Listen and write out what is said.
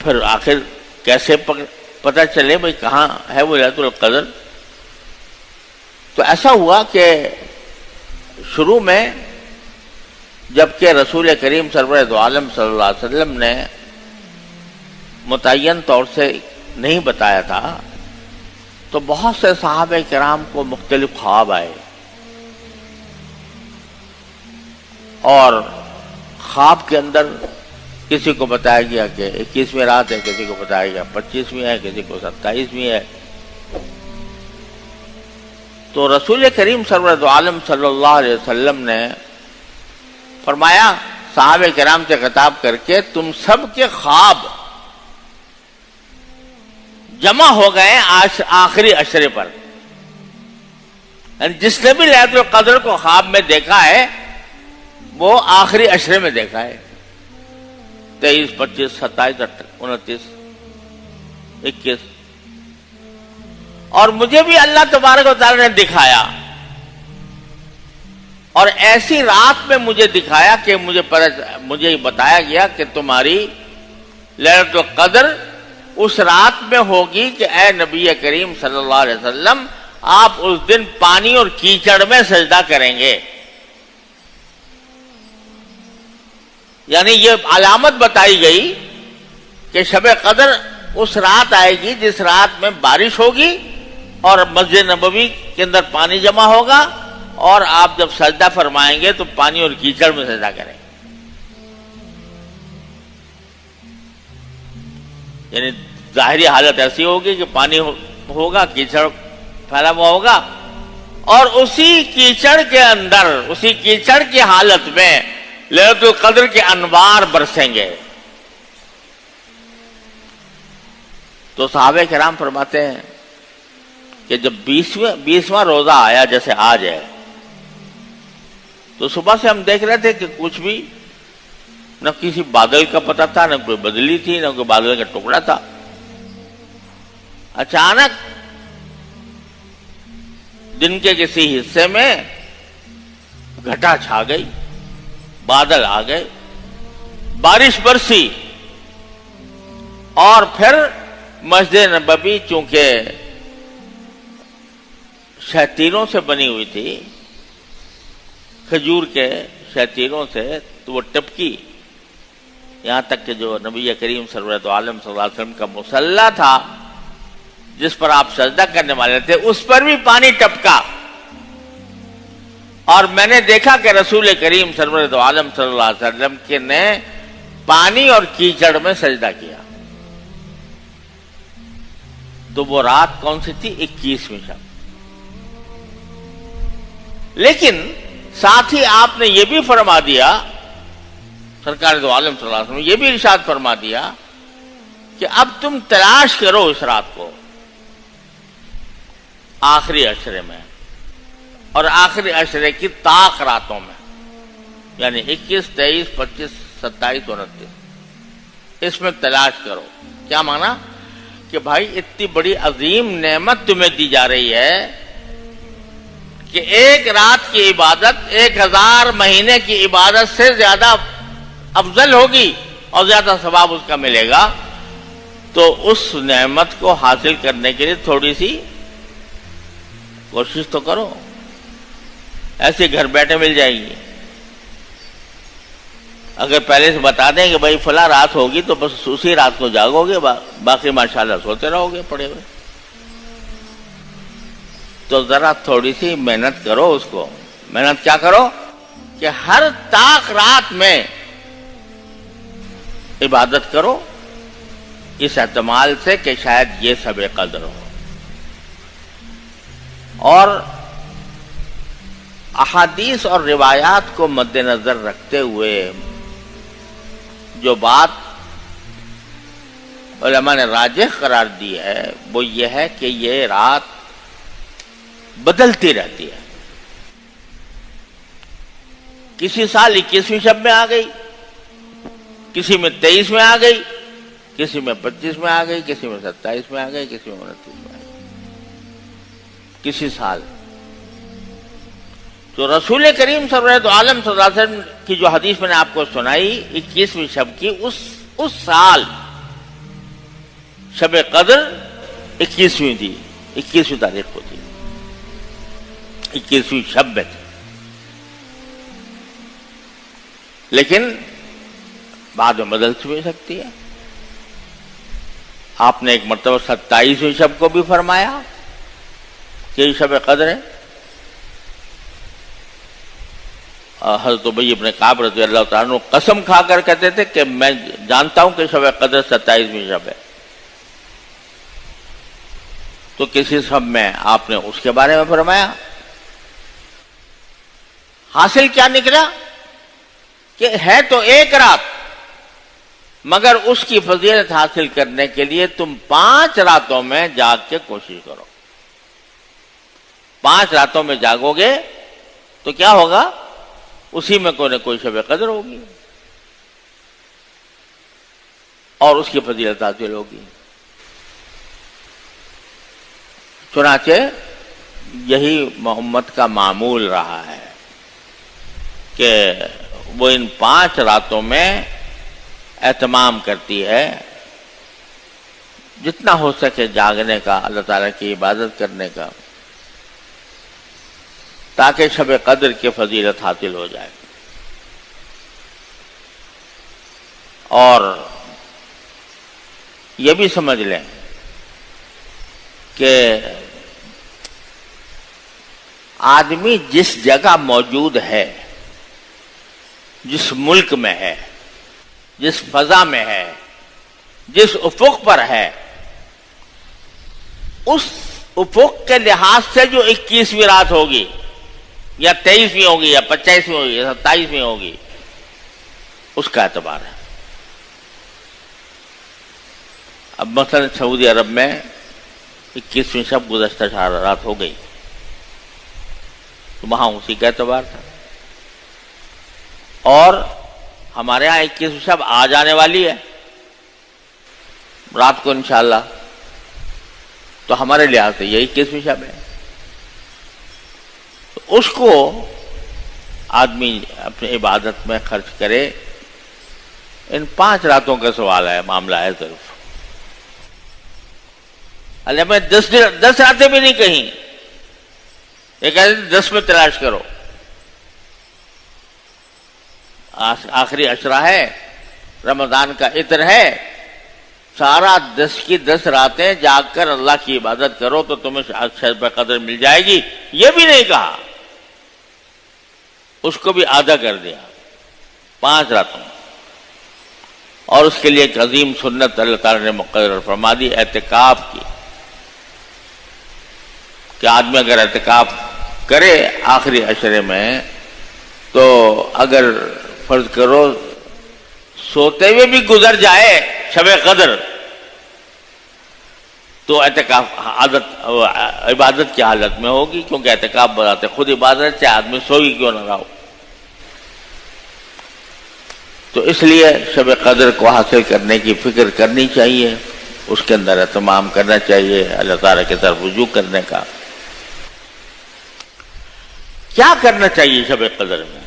پھر آخر کیسے پتہ چلے بھئی کہاں ہے وہ لیلۃ القدر؟ تو ایسا ہوا کہ شروع میں جبکہ رسول کریم سرور دو عالم صلی اللہ علیہ وسلم نے متعین طور سے نہیں بتایا تھا، تو بہت سے صحابہ کرام کو مختلف خواب آئے، اور خواب کے اندر کسی کو بتایا گیا کہ 21ویں رات ہے، کسی کو بتایا گیا 25ویں ہے، کسی کو 27ویں ہے۔ تو رسول کریم سرور دو عالم صلی اللہ علیہ وسلم نے فرمایا صحابہ کرام سے خطاب کر کے، تم سب کے خواب جمع ہو گئے آخری عشرے پر، یعنی جس نے بھی لیلۃ القدر کو خواب میں دیکھا ہے وہ آخری عشرے میں دیکھا ہے، 23، 25، 27، 29، 21، اور مجھے بھی اللہ تبارک و تعالی نے دکھایا، اور ایسی رات میں مجھے دکھایا کہ مجھے بتایا گیا کہ تمہاری لیلۃ القدر اس رات میں ہوگی کہ اے نبی کریم صلی اللہ علیہ وسلم آپ اس دن پانی اور کیچڑ میں سجدہ کریں گے۔ یعنی یہ علامت بتائی گئی کہ شب قدر اس رات آئے گی جس رات میں بارش ہوگی اور مسجد نبوی کے اندر پانی جمع ہوگا، اور آپ جب سجدہ فرمائیں گے تو پانی اور کیچڑ میں سجدہ کریں گے۔ یعنی ظاہری حالت ایسی ہوگی کہ پانی ہوگا، کیچڑ پھیلا ہوا ہوگا، اور اسی کیچڑ کے اندر، اسی کیچڑ کی حالت میں لیلۃ القدر کے انوار برسیں گے۔ تو صحابہ کرام فرماتے ہیں کہ جب 20واں روزہ آیا، جیسے آج ہے، تو صبح سے ہم دیکھ رہے تھے کہ کچھ بھی نہ کسی بادل کا پتہ تھا، نہ کوئی بدلی تھی، نہ کوئی بادل کا ٹکڑا تھا۔ اچانک دن کے کسی حصے میں گھٹا چھا گئی، بادل آ گئے، بارش برسی، اور پھر مسجد نبوی چونکہ شہتیروں سے بنی ہوئی تھی، کھجور کے شہتیروں سے، تو وہ ٹپکی، یہاں تک کہ جو نبی کریم سرور دو عالم صلی اللہ علیہ وسلم کا مصلی تھا جس پر آپ سجدہ کرنے والے تھے، اس پر بھی پانی ٹپکا، اور میں نے دیکھا کہ رسول کریم سرور دو عالم صلی اللہ علیہ وسلم کے نے پانی اور کیچڑ میں سجدہ کیا۔ تو وہ رات کون سی تھی؟ 21ویں شب۔ لیکن ساتھ ہی آپ نے یہ بھی فرما دیا، سرکار دو عالم صلی اللہ علیہ وسلم یہ بھی ارشاد فرما دیا کہ اب تم تلاش کرو اس رات کو آخری عشرے میں، اور آخری عشرے کی طاق راتوں میں، یعنی 21، 23، 25، 27، 29، اس میں تلاش کرو۔ کیا مانا؟ کہ بھائی اتنی بڑی عظیم نعمت تمہیں دی جا رہی ہے کہ ایک رات کی عبادت 1000 مہینے کی عبادت سے زیادہ افضل ہوگی اور زیادہ ثواب اس کا ملے گا، تو اس نعمت کو حاصل کرنے کے لیے تھوڑی سی کوشش تو کرو، ایسے گھر بیٹھے مل جائے گی۔ اگر پہلے سے بتا دیں کہ بھائی فلاں رات ہوگی تو بس اسی رات کو جاگو گے، باقی ماشاءاللہ سوتے رہو گے پڑے ہوئے۔ تو ذرا تھوڑی سی محنت کرو، اس کو محنت کیا کرو کہ ہر طاق رات میں عبادت کرو، اس احتمال سے کہ شاید یہ شب قدر ہو۔ اور احادیث اور روایات کو مد نظر رکھتے ہوئے جو بات علماء نے راجح قرار دی ہے وہ یہ ہے کہ یہ رات بدلتی رہتی ہے۔ کسی سال 21ویں شب میں آ گئی، کسی میں 23 میں آ گئی، کسی میں 25 میں آ گئی، کسی میں 27 میں آ گئی، کسی میں 29 میں آ گئی، کسی سال۔ تو رسول کریم صلی اللہ علیہ وسلم کی جو حدیث میں نے آپ کو سنائی 21ویں شب کی، اس سال شب قدر 21ویں تھی، 21ویں تاریخ کو تھی، 21ویں شب میں تھی، لیکن بعد میں بدل بھی سکتی ہے۔ آپ نے ایک مرتبہ 27ویں شب کو بھی فرمایا کہ یہ شب قدر ہے۔ حضرت ابی بن کعب رضی اللہ تعالیٰ عنہ قسم کھا کر کہتے تھے کہ میں جانتا ہوں کہ شب قدر 27ویں شب ہے۔ تو کسی شب میں آپ نے اس کے بارے میں فرمایا، حاصل کیا نکلا کہ ہے تو ایک رات، مگر اس کی فضیلت حاصل کرنے کے لیے تم 5 راتوں میں جاگ کے کوشش کرو۔ 5 راتوں میں جاگو گے تو کیا ہوگا؟ اسی میں کوئی نہ کوئی شب قدر ہوگی اور اس کی فضیلت حاصل ہوگی۔ چنانچہ یہی محمد کا معمول رہا ہے کہ وہ ان 5 راتوں میں اہتمام کرتی ہے، جتنا ہو سکے جاگنے کا، اللہ تعالیٰ کی عبادت کرنے کا، تاکہ شب قدر کی فضیلت حاصل ہو جائے۔ اور یہ بھی سمجھ لیں کہ آدمی جس جگہ موجود ہے، جس ملک میں ہے، جس فضا میں ہے، جس افق پر ہے، اس افق کے لحاظ سے جو 21ویں رات ہوگی یا 23ویں ہوگی یا 25ویں ہوگی یا 27ویں ہوگی، اس کا اعتبار ہے۔ اب مثلا سعودی عرب میں 21ویں شب گزشتہ رات ہو گئی تو وہاں اسی کا اعتبار تھا، اور ہمارے ہاں 21ویں شب آ جانے والی ہے رات کو انشاءاللہ، تو ہمارے لحاظ سے یہ 21ویں شب ہے۔ تو اس کو آدمی اپنی عبادت میں خرچ کرے۔ ان 5 راتوں کا سوال ہے، معاملہ ہے صرف۔ اللہ میں 10 راتیں بھی نہیں کہیں، یہ کہتے 10 میں تلاش کرو۔ آخری عشرہ ہے، رمضان کا عطر ہے، سارا 10 کی 10 راتیں جاگ کر اللہ کی عبادت کرو تو تمہیں شب قدر مل جائے گی، یہ بھی نہیں کہا، اس کو بھی آدھا کر دیا 5 راتوں، اور اس کے لیے ایک عظیم سنت اللہ تعالی نے مقرر فرما دی، اعتکاف کی، کہ آدمی اگر اعتکاف کرے آخری عشرے میں، تو اگر فرض کرو سوتے ہوئے بھی گزر جائے شب قدر، تو اعتکاف عبادت کی حالت میں ہوگی، کیونکہ اعتکاف بذات خود عبادت، چاہے آدمی سوئی کیوں نہ رہا ہو۔ تو اس لیے شب قدر کو حاصل کرنے کی فکر کرنی چاہیے، اس کے اندر اہتمام کرنا چاہیے، اللہ تعالیٰ کی طرف رجوع کرنے کا۔ کیا کرنا چاہیے شب قدر میں؟